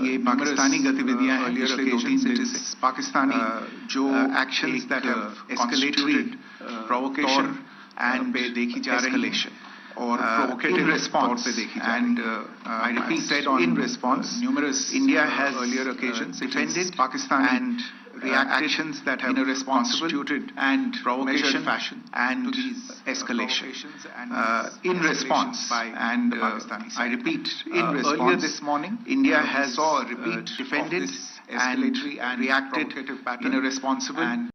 ये पाकिस्तानी गतिविधियां हैं पिछले 2-3 दिन से, पाकिस्तानी जो actions that have escalated provocation and पे देखी जा रही है और प्रोवोकेटिव रिस्पॉन्स पे देखी जा रही है. I repeat, in response, numerous India has earlier occasions defended Pakistan and reactions that have in a responsible and provocation fashion and to these escalations in response and I repeat, in response, earlier this morning India has defended and reacted in a responsible and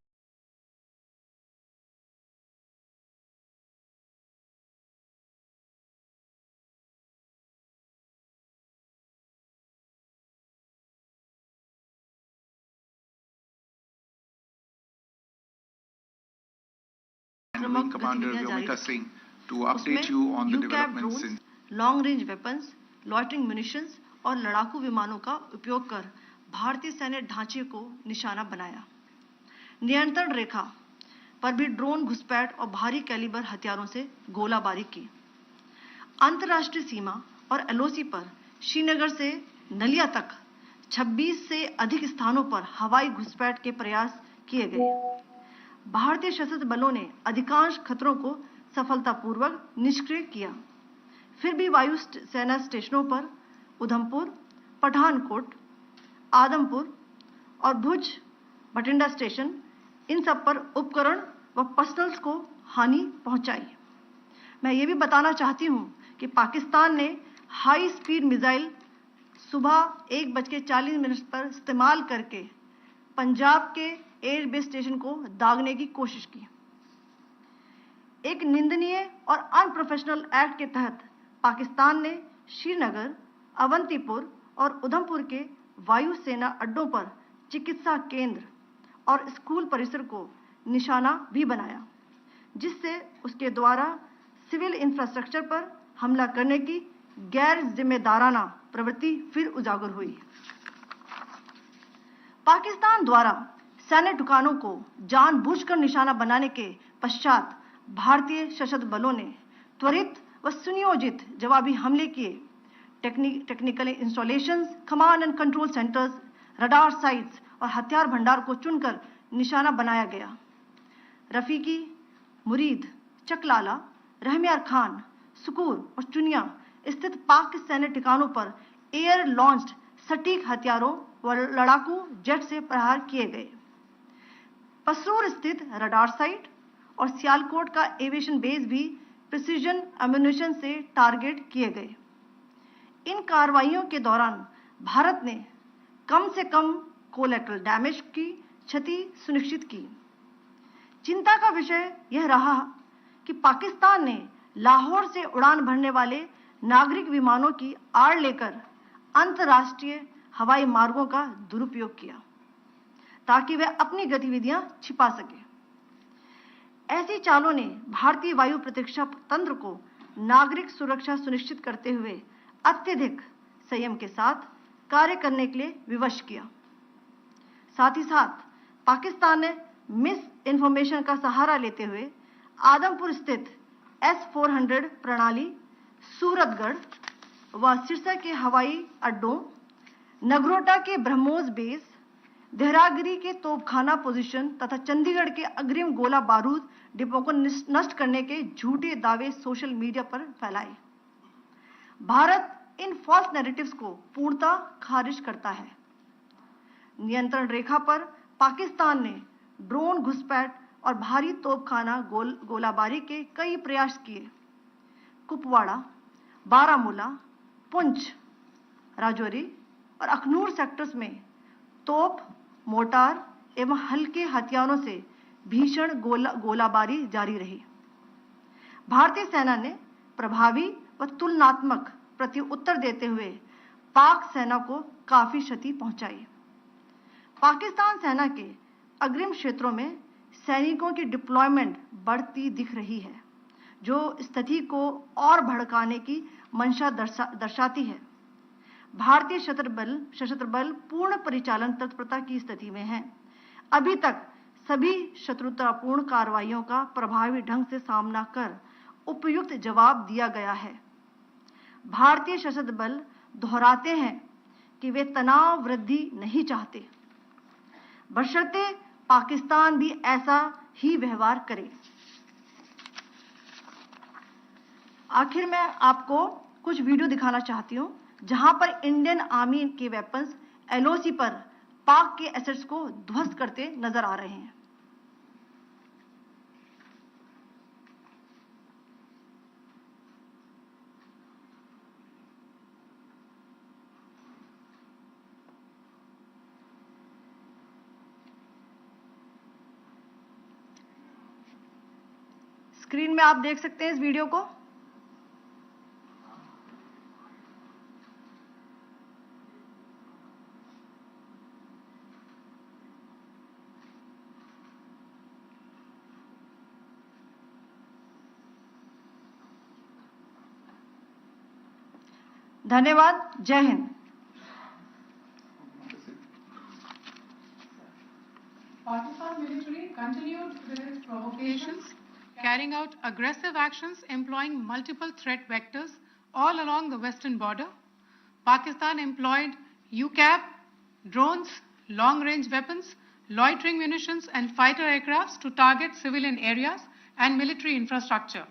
Commander Vyomika Singh to update you on the developments in long range weapons, loitering munitions और लड़ाकू विमानों का उपयोग कर भारतीय सैन्य ढांचे को निशाना बनाया. नियंत्रण रेखा पर भी ड्रोन घुसपैठ और भारी कैलिबर हथियारों से गोलाबारी की. अंतर्राष्ट्रीय सीमा और एलओसी पर श्रीनगर से नलिया तक 26 से अधिक स्थानों पर हवाई घुसपैठ के प्रयास किए गए. भारतीय सशस्त्र बलों ने अधिकांश खतरों को सफलतापूर्वक निष्क्रिय किया. फिर भी वायु सेना स्टेशनों पर उधमपुर, पठानकोट, आदमपुर और भुज बठिंडा स्टेशन, इन सब पर उपकरण व पर्सनल्स को हानि पहुंचाई. मैं ये भी बताना चाहती हूं कि पाकिस्तान ने हाई स्पीड मिसाइल सुबह 1:40 पर इस्तेमाल करके पंजाब के एयरबेस स्टेशन को दागने की कोशिश की. एक निंदनीय और अनप्रोफेशनल एक्ट के तहत पाकिस्तान ने श्रीनगर, अवंतीपुर और उधमपुर के वायु सेना अड्डों पर चिकित्सा केंद्र और स्कूल परिसर को निशाना भी बनाया, जिससे उसके द्वारा सिविल इंफ्रास्ट्रक्चर पर हमला करने की गैर जिम्मेदाराना प्रवृत्ति फिर उजागर हुई. पाकिस्तान द्वारा सैन्य ठिकानों को जानबूझकर निशाना बनाने के पश्चात भारतीय सशस्त्र बलों ने त्वरित व सुनियोजित जवाबी हमले किए. Technical installations, command and control centres, radar sites और हथियार भंडार को चुनकर निशाना बनाया गया. रफीकी, मुरीद, चकलाला, रहमियार खान, सुकूर और चुनिया स्थित पाक सैन्य ठिकानों पर एयर लॉन्च्ड सटीक हथियारों व लड़ाकू जेट से प्रहार किए गए. पसरूर स्थित रडार साइट और सियालकोट का एविएशन बेस भी प्रिसीजन एम्यूनिशन से टारगेट किए गए. इन कार्रवाइयों के दौरान भारत ने कम से कम कोलैटरल डैमेज की क्षति सुनिश्चित की. चिंता का विषय यह रहा कि पाकिस्तान ने लाहौर से उड़ान भरने वाले नागरिक विमानों की आड़ लेकर अंतर्राष्ट्रीय हवाई मार्गों का दुरुपयोग किया ताकि वह अपनी गतिविधियां छिपा सके. ऐसी चालों ने भारतीय वायु प्रतिरक्षा तंत्र को नागरिक सुरक्षा सुनिश्चित करते हुए अत्यधिक संयम के साथ कार्य करने के लिए विवश किया. साथ ही साथ पाकिस्तान ने मिस इन्फॉर्मेशन का सहारा लेते हुए आदमपुर स्थित S-400 प्रणाली, सूरतगढ़ व सिरसा के हवाई अड्डों, नगरोटा के ब्रह्मोस बेस, देहरागिरी के तोपखाना पोजीशन तथा चंडीगढ़ के अग्रिम गोला बारूद डिपो को नष्ट करने के झूठे दावे सोशल मीडिया पर फैलाए. भारत इन फॉल्स नैरेटिव्स को पूर्णतः खारिज करता है. नियंत्रण रेखा पर पाकिस्तान ने ड्रोन घुसपैठ और भारी तोपखाना गोलाबारी के कई प्रयास किए. कुपवाड़ा, बारामूला, पुंछ, राजौरी और अखनूर सेक्टर्स में तोप, मोर्टार एवं हल्के हथियारों से भीषण गोलाबारी जारी रही. भारतीय सेना ने प्रभावी व तुलनात्मक प्रत्युत्तर देते हुए पाक सेना को काफी क्षति पहुंचाई. पाकिस्तान सेना के अग्रिम क्षेत्रों में सैनिकों की डिप्लॉयमेंट बढ़ती दिख रही है, जो स्थिति को और भड़काने की मंशा दर्शाती है. भारतीय सशस्त्र बल पूर्ण परिचालन तत्परता की स्थिति में है. अभी तक सभी शत्रुतापूर्ण कार्रवाइयों का प्रभावी ढंग से सामना कर उपयुक्त जवाब दिया गया है. भारतीय सशस्त्र बल दोहराते हैं कि वे तनाव वृद्धि नहीं चाहते, बशर्ते पाकिस्तान भी ऐसा ही व्यवहार करे। आखिर मैं आपको कुछ वीडियो दिखाना चाहती हूं जहां पर इंडियन आर्मी के वेपन्स एलओसी पर पाक के एसेट्स को ध्वस्त करते नजर आ रहे हैं। स्क्रीन में आप देख सकते हैं इस वीडियो को। धन्यवाद। जय Hind. Pakistan military continued with its provocations, carrying out aggressive actions employing multiple threat vectors all along the western border. Pakistan employed UCAV, drones, long-range weapons, loitering munitions and fighter aircrafts to target civilian areas and military infrastructure.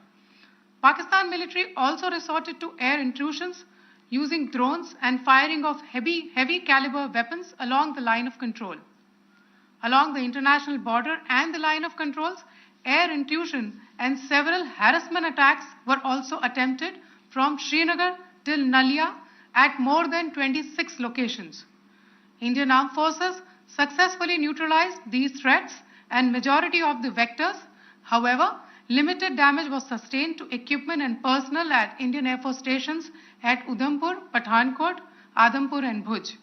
Pakistan military also resorted to air intrusions using drones and firing of heavy caliber weapons along the line of control. Along the international border and the line of controls, air intrusion and several harassment attacks were also attempted from Srinagar till Nalia at more than 26 locations. Indian Armed Forces successfully neutralized these threats and majority of the vectors. However, limited damage was sustained to equipment and personnel at Indian Air Force stations at Udhampur, Pathankot, Adampur and Bhuj.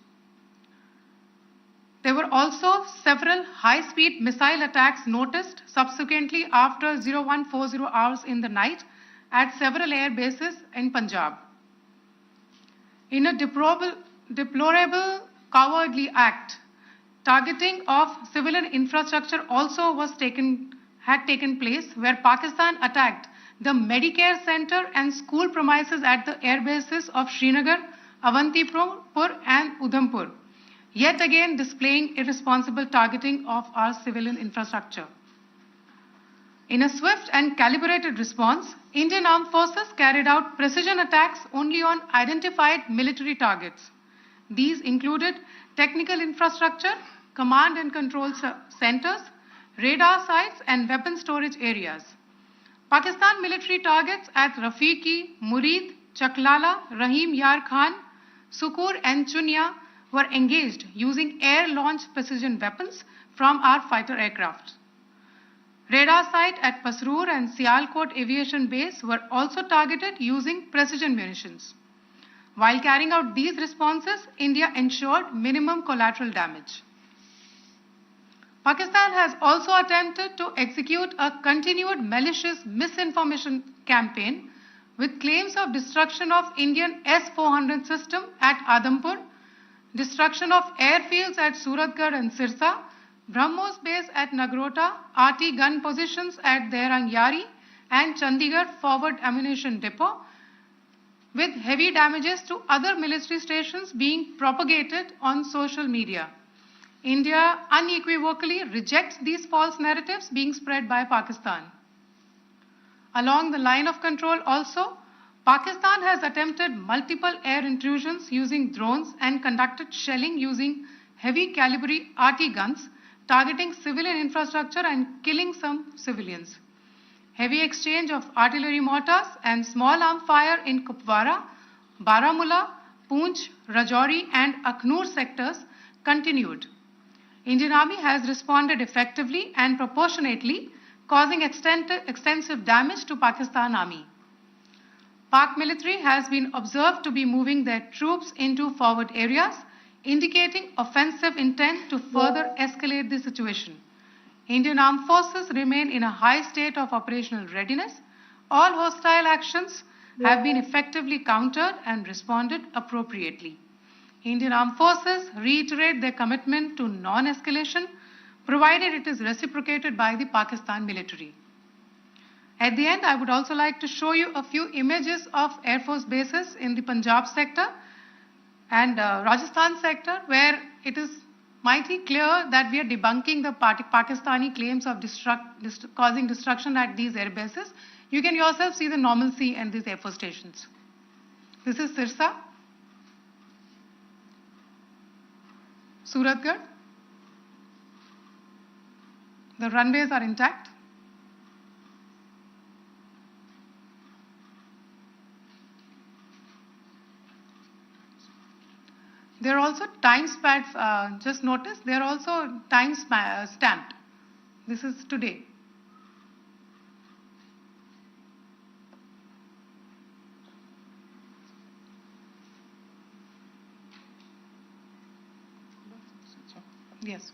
There were also several high-speed missile attacks noticed subsequently after 0140 hours in the night at several air bases in Punjab. In a deplorable cowardly act, targeting of civilian infrastructure also had taken place, where Pakistan attacked the Medicare Center and school premises at the air bases of Srinagar, Avantipur and Udhampur, yet again displaying irresponsible targeting of our civilian infrastructure. In a swift and calibrated response, Indian Armed Forces carried out precision attacks only on identified military targets. These included technical infrastructure, command and control centers, radar sites and weapon storage areas. Pakistan military targets at Rafiqi, Murid, Chaklala, Rahim Yar Khan, Sukur and Chunya were engaged using air-launched precision weapons from our fighter aircraft. Radar site at Pasroor and Sialkot Aviation Base were also targeted using precision munitions. While carrying out these responses, India ensured minimum collateral damage. Pakistan has also attempted to execute a continued malicious misinformation campaign with claims of destruction of Indian S-400 system at Adampur, destruction of airfields at Suratgarh and Sirsa, BrahMos base at Nagrota, RT gun positions at Derang Yari and Chandigarh forward ammunition depot, with heavy damages to other military stations being propagated on social media. India unequivocally rejects these false narratives being spread by Pakistan. Along the line of control also, Pakistan has attempted multiple air intrusions using drones and conducted shelling using heavy caliber RT guns, targeting civilian infrastructure and killing some civilians. Heavy exchange of artillery mortars and small arm fire in Kupwara, Baramulla, Poonch, Rajouri and Akhnur sectors continued. Indian Army has responded effectively and proportionately, causing extensive damage to Pakistan Army. Pak military has been observed to be moving their troops into forward areas, indicating offensive intent to further escalate the situation. Indian Armed Forces remain in a high state of operational readiness. All hostile actions have been effectively countered and responded appropriately. Indian Armed Forces reiterate their commitment to non-escalation, provided it is reciprocated by the Pakistan military. At the end, I would also like to show you a few images of Air Force bases in the Punjab sector. And Rajasthan sector, where it is mighty clear that we are debunking the Pakistani claims of causing destruction at these air bases. You can yourself see the normalcy in these Air Force stations. This is Sirsa, Suratgarh. The runways are intact. There are also time stamps, just notice, they are also time stamped. This is today. Yes.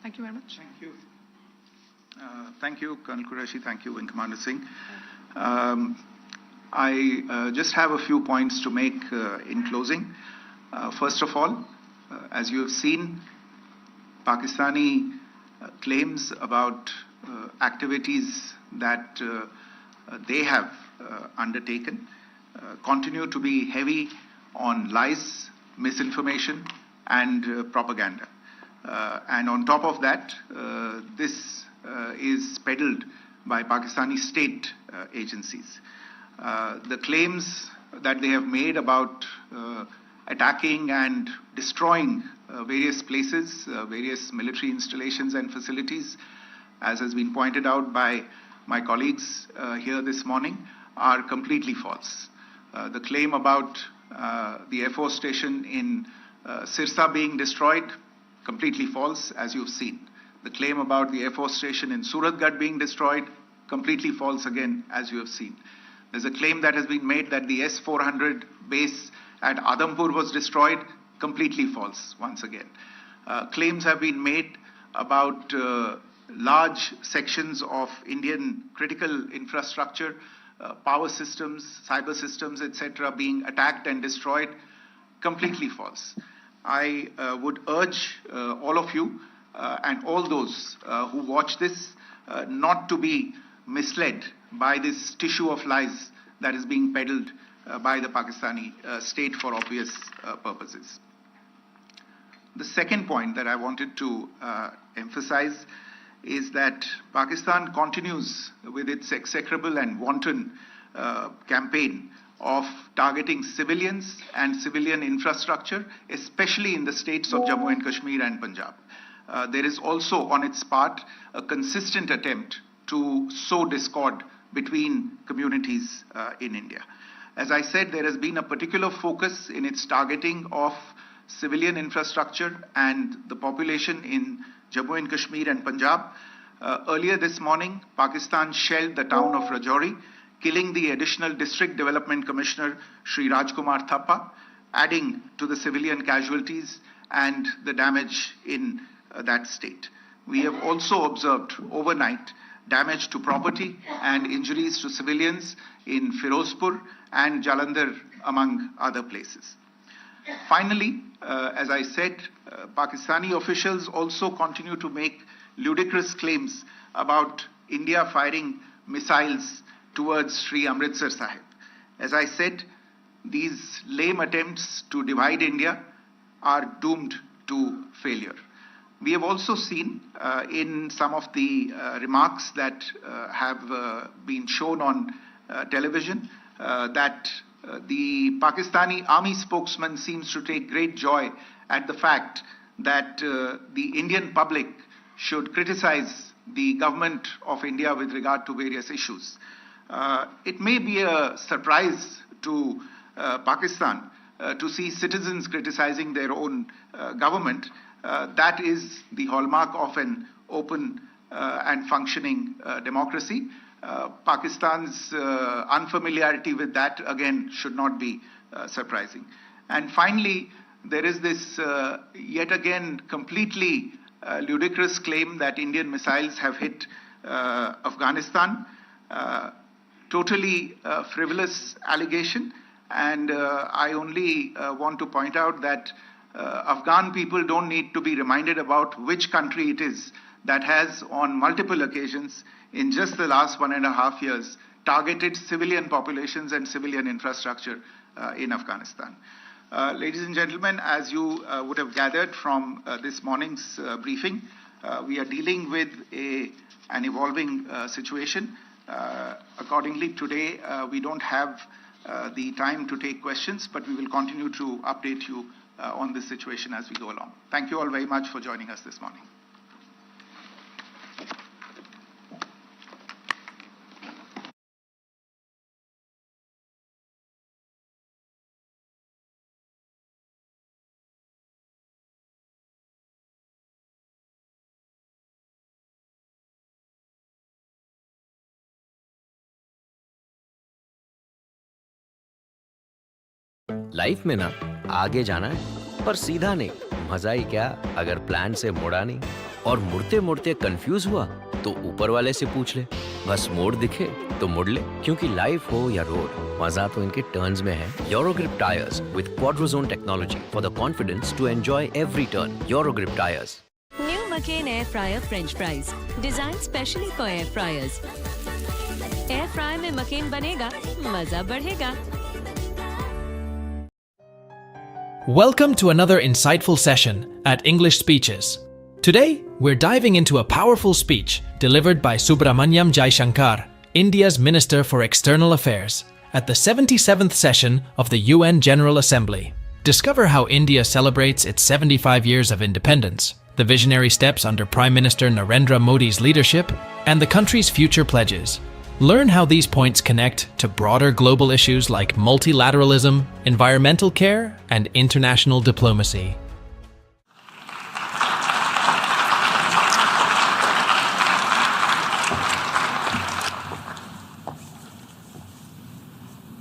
Thank you very much. Thank you. Thank you, Colonel Qureshi. Thank you, Wing Commander Singh. I just have a few points to make in closing. First of all, as you have seen, Pakistani claims about activities that they have undertaken continue to be heavy on lies, misinformation, and propaganda. And on top of that, this is peddled by Pakistani state agencies. The claims that they have made about attacking and destroying various places, various military installations and facilities, as has been pointed out by my colleagues here this morning, are completely false. The claim about the Air Force station in Sirsa being destroyed, completely false, as you've seen. The claim about the Air Force station in Suratgarh being destroyed, completely false again, as you have seen. There's a claim that has been made that the S-400 base at Adampur was destroyed, completely false once again. Claims have been made about large sections of Indian critical infrastructure, power systems, cyber systems, etc. being attacked and destroyed, completely false. I would urge all of you and all those who watch this not to be misled by this tissue of lies that is being peddled by the Pakistani state for obvious purposes. The second point that I wanted to emphasize is that Pakistan continues with its execrable and wanton campaign of targeting civilians and civilian infrastructure, especially in the states of Jammu and Kashmir and Punjab. There is also on its part a consistent attempt to sow discord between communities in India. As I said, there has been a particular focus in its targeting of civilian infrastructure and the population in Jammu and Kashmir and Punjab. Earlier this morning, Pakistan shelled the town of Rajouri, killing the additional District Development Commissioner, Shri Rajkumar Thappa, adding to the civilian casualties and the damage in that state. We have also observed overnight damage to property and injuries to civilians in Firozpur and Jalandhar, among other places. Finally, as I said, Pakistani officials also continue to make ludicrous claims about India firing missiles towards Sri Amritsar Sahib. As I said, these lame attempts to divide India are doomed to failure. We have also seen in some of the remarks that have been shown on television that the Pakistani army spokesman seems to take great joy at the fact that the Indian public should criticize the government of India with regard to various issues. It may be a surprise to Pakistan to see citizens criticizing their own government. That is the hallmark of an open and functioning democracy. Pakistan's unfamiliarity with that, again, should not be surprising. And finally, there is this yet again completely ludicrous claim that Indian missiles have hit Afghanistan. Totally frivolous allegation. And I only want to point out that Afghan people don't need to be reminded about which country it is that has on multiple occasions in just the last 1.5 years targeted civilian populations and civilian infrastructure in Afghanistan. Ladies and gentlemen, as you would have gathered from this morning's briefing, we are dealing with an evolving situation. Accordingly, today we don't have the time to take questions, but we will continue to update you on this situation as we go along. Thank you all very much for joining us this morning. Life में ना आगे जाना है पर सीधा नहीं, मजा ही क्या अगर प्लान से मुड़ा नहीं और मुड़ते मुड़ते कंफ्यूज हुआ तो ऊपर वाले से पूछ ले, बस मोड़ दिखे तो मुड़ ले, क्योंकि लाइफ हो या रोड मजा तो इनके टर्न्स में है। Eurogrip tyres with Quadrozone technology for the confidence to enjoy every turn. Eurogrip tyres. New McCain Air Fryer French fries, designed specially for air fryers. Air fry में McCain बनेगा, मजा बढ़ेगा। Welcome to another insightful session at English Speeches. Today, we're diving into a powerful speech delivered by Subramanyam Jaishankar, India's Minister for External Affairs, at the 77th session of the UN General Assembly. Discover how India celebrates its 75 years of independence, the visionary steps under Prime Minister Narendra Modi's leadership, and the country's future pledges. Learn how these points connect to broader global issues like multilateralism, environmental care, and international diplomacy.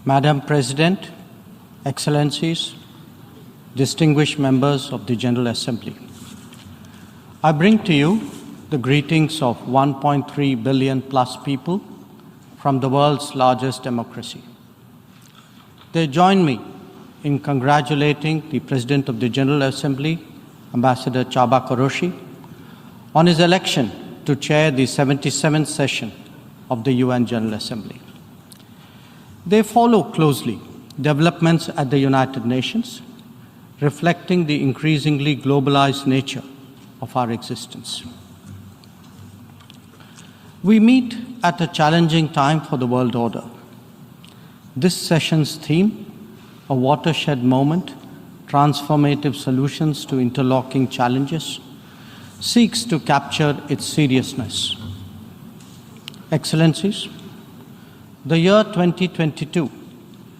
Madam President, Excellencies, distinguished members of the General Assembly, I bring to you the greetings of 1.3 billion plus people from the world's largest democracy. They join me in congratulating the President of the General Assembly, Ambassador Chaba Qureshi, on his election to chair the 77th session of the UN General Assembly. They follow closely developments at the United Nations, reflecting the increasingly globalized nature of our existence. We meet at a challenging time for the world order. This session's theme, a watershed moment, transformative solutions to interlocking challenges, seeks to capture its seriousness. Excellencies, the year 2022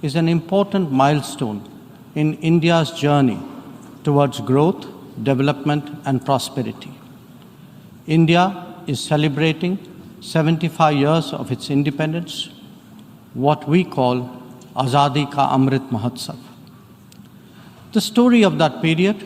is an important milestone in India's journey towards growth, development, and prosperity. India is celebrating 75 years of its independence, what we call Azadi Ka Amrit Mahotsav. The story of that period